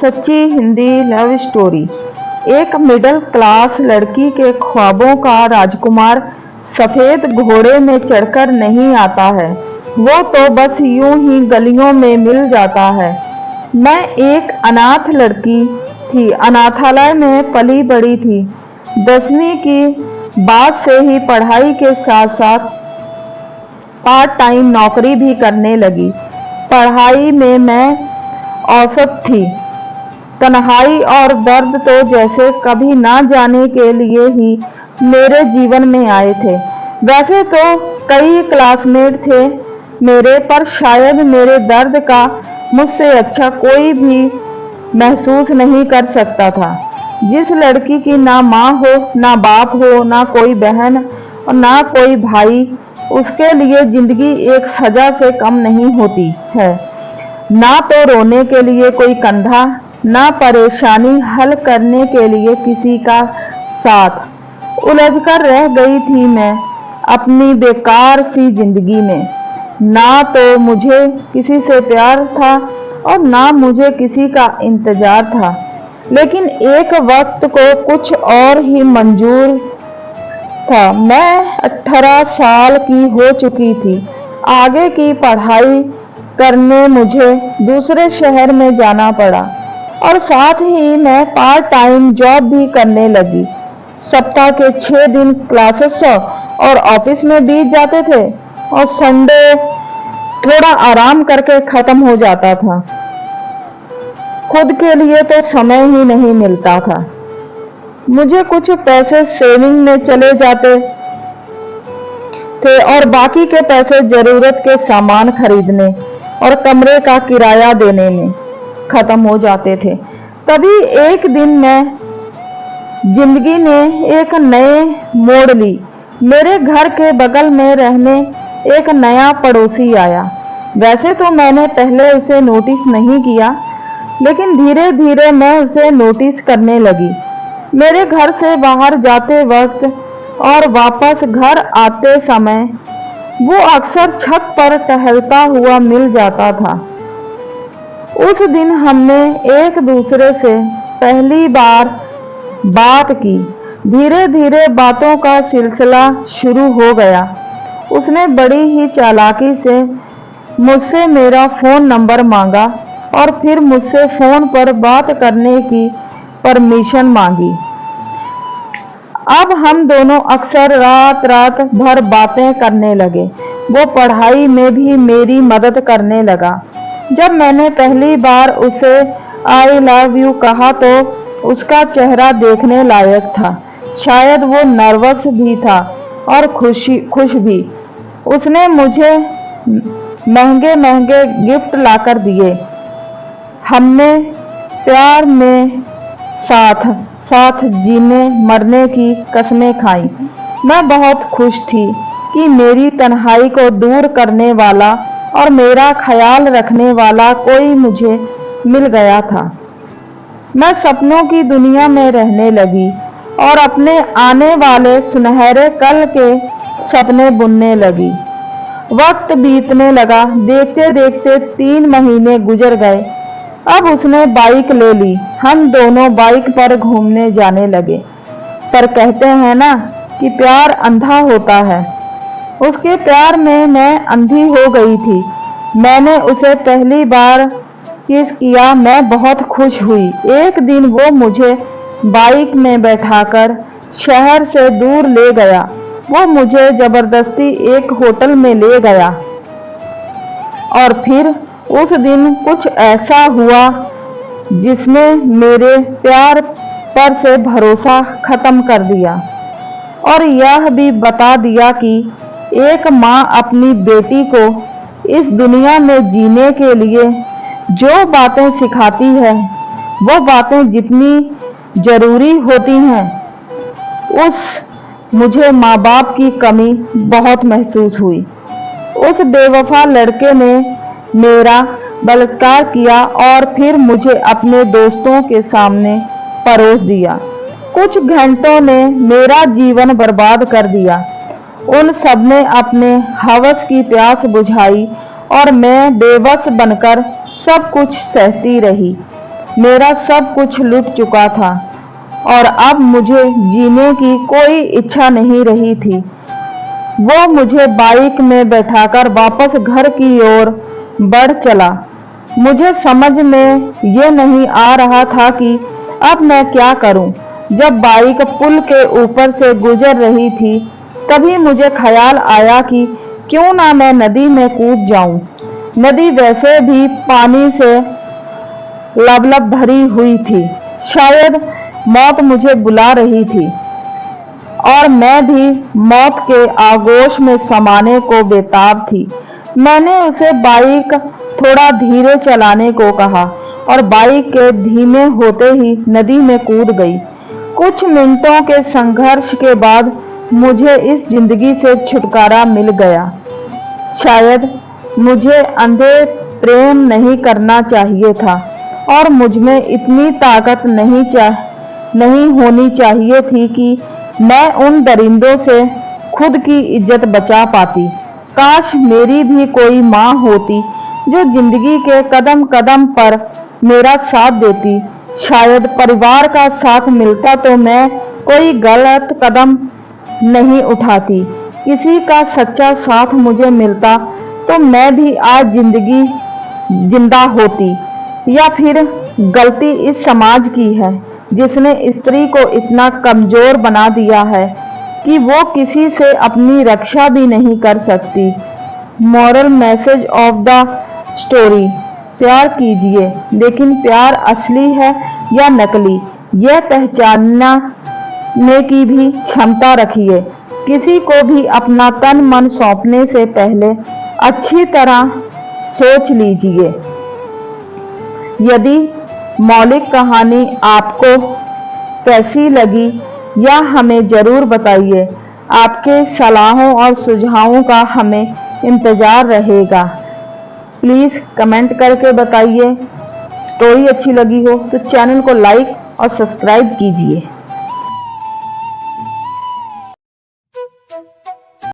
सच्ची Hindi love story. एक middle class लड़की के ख्वाबों का राजकुमार सफेद घोड़े में चढ़कर नहीं आता है, वो तो बस यूं ही गलियों में मिल जाता है। मैं एक अनाथ लड़की थी, अनाथालय में पली बड़ी थी। 10वीं की बाद से ही पढ़ाई के साथ साथ पार्ट टाइम नौकरी भी करने लगी। पढ़ाई में मैं औसत थी। तन्हाई और दर्द तो जैसे कभी ना जाने के लिए ही मेरे जीवन में आए थे। वैसे तो कई क्लासमेट थे मेरे, पर शायद मेरे दर्द का मुझसे अच्छा कोई भी महसूस नहीं कर सकता था। जिस लड़की की ना माँ हो, ना बाप हो, ना कोई बहन और ना कोई भाई, उसके लिए जिंदगी एक सजा से कम नहीं होती है। ना तो रोने के लिए कोई कंधा, ना परेशानी हल करने के लिए किसी का साथ। उलझकर रह गई थी मैं अपनी बेकार सी जिंदगी में। ना तो मुझे किसी से प्यार था और ना मुझे किसी का इंतजार था, लेकिन एक वक्त को कुछ और ही मंजूर था। मैं 18 साल की हो चुकी थी। आगे की पढ़ाई करने मुझे दूसरे शहर में जाना पड़ा और साथ ही मैं पार्ट टाइम जॉब भी करने लगी। सप्ताह के 6 दिन क्लासेस और ऑफिस में बीत जाते थे और संडे थोड़ा आराम करके खत्म हो जाता था। खुद के लिए तो समय ही नहीं मिलता था। मुझे कुछ पैसे सेविंग में चले जाते थे और बाकी के पैसे जरूरत के सामान खरीदने और कमरे का किराया देने में खत्म हो जाते थे। तभी एक दिन मैं जिंदगी ने एक नए मोड़ ली। मेरे घर के बगल में रहने एक नया पड़ोसी आया। वैसे तो मैंने पहले उसे नोटिस नहीं किया, लेकिन धीरे धीरे मैं उसे नोटिस करने लगी। मेरे घर से बाहर जाते वक्त और वापस घर आते समय वो अक्सर छत पर टहलता हुआ मिल जाता था। उस दिन हमने एक दूसरे से पहली बार बात की। धीरे धीरे बातों का सिलसिला शुरू हो गया। उसने बड़ी ही चालाकी से मुझसे मेरा फोन नंबर मांगा और फिर मुझसे फोन पर बात करने की परमिशन मांगी। अब हम दोनों अक्सर रात रात भर बातें करने लगे। वो पढ़ाई में भी मेरी मदद करने लगा। जब मैंने पहली बार उसे आई लव यू कहा तो उसका चेहरा देखने लायक था। शायद वो नर्वस भी था और खुश भी। उसने मुझे महंगे महंगे गिफ्ट लाकर दिए। हमने प्यार में साथ साथ जीने मरने की कसमें खाई। मैं बहुत खुश थी कि मेरी तन्हाई को दूर करने वाला और मेरा ख्याल रखने वाला कोई मुझे मिल गया था। मैं सपनों की दुनिया में रहने लगी और अपने आने वाले सुनहरे कल के सपने बुनने लगी। वक्त बीतने लगा। देखते देखते 3 महीने गुजर गए। अब उसने बाइक ले ली। हम दोनों बाइक पर घूमने जाने लगे। पर कहते हैं ना कि प्यार अंधा होता है। उसके प्यार में मैं अंधी हो गई थी। मैंने उसे पहली बार किस किया। मैं बहुत खुश हुई। एक दिन वो मुझे बाइक में बैठाकर शहर से दूर ले गया। वो मुझे जबरदस्ती एक होटल में ले गया और फिर उस दिन कुछ ऐसा हुआ जिसने मेरे प्यार पर से भरोसा खत्म कर दिया और यह भी बता दिया कि एक माँ अपनी बेटी को इस दुनिया में जीने के लिए जो बातें सिखाती है, वो बातें जितनी जरूरी होती हैं, मुझे माँ बाप की कमी बहुत महसूस हुई। उस बेवफा लड़के ने मेरा बलात्कार किया और फिर मुझे अपने दोस्तों के सामने परोस दिया। कुछ घंटों ने मेरा जीवन बर्बाद कर दिया। उन सब ने अपने हवस की प्यास बुझाई और मैं बेबस बनकर सब कुछ सहती रही। मेरा सब कुछ लुट चुका था और अब मुझे जीने की कोई इच्छा नहीं रही थी। वो मुझे बाइक में बैठाकर वापस घर की ओर बढ़ चला। मुझे समझ में ये नहीं आ रहा था कि अब मैं क्या करूं। जब बाइक पुल के ऊपर से गुजर रही थी, तभी मुझे ख्याल आया कि क्यों ना मैं नदी में कूद जाऊं। नदी वैसे भी पानी से लबलब भरी हुई थी। शायद मौत मुझे बुला रही थी और मैं भी मौत के आगोश में समाने को बेताब थी। मैंने उसे बाइक थोड़ा धीरे चलाने को कहा और बाइक के धीमे होते ही नदी में कूद गई। कुछ मिनटों के संघर्ष के बाद मुझे इस जिंदगी से छुटकारा मिल गया। शायद मुझे अंधे प्रेम नहीं करना चाहिए था और मुझ में इतनी ताकत नहीं होनी चाहिए थी कि मैं उन दरिंदों से खुद की इज्जत बचा पाती। काश मेरी भी कोई माँ होती जो जिंदगी के कदम कदम पर मेरा साथ देती। शायद परिवार का साथ मिलता तो मैं कोई गलत कदम नहीं उठाती। किसी का सच्चा साथ मुझे मिलता तो मैं भी आज जिंदा होती। या फिर गलती इस समाज की है जिसने स्त्री को इतना कमजोर बना दिया है कि वो किसी से अपनी रक्षा भी नहीं कर सकती। Moral message of the story: प्यार कीजिए, लेकिन प्यार असली है या नकली, यह पहचानने की भी क्षमता रखिए। किसी को भी अपना तन मन सौंपने से पहले अच्छी तरह सोच लीजिए। यदि मौलिक कहानी आपको कैसी लगी या हमें जरूर बताइए। आपके सलाहों और सुझावों का हमें इंतजार रहेगा। प्लीज़ कमेंट करके बताइए। स्टोरी अच्छी लगी हो तो चैनल को लाइक और सब्सक्राइब कीजिए।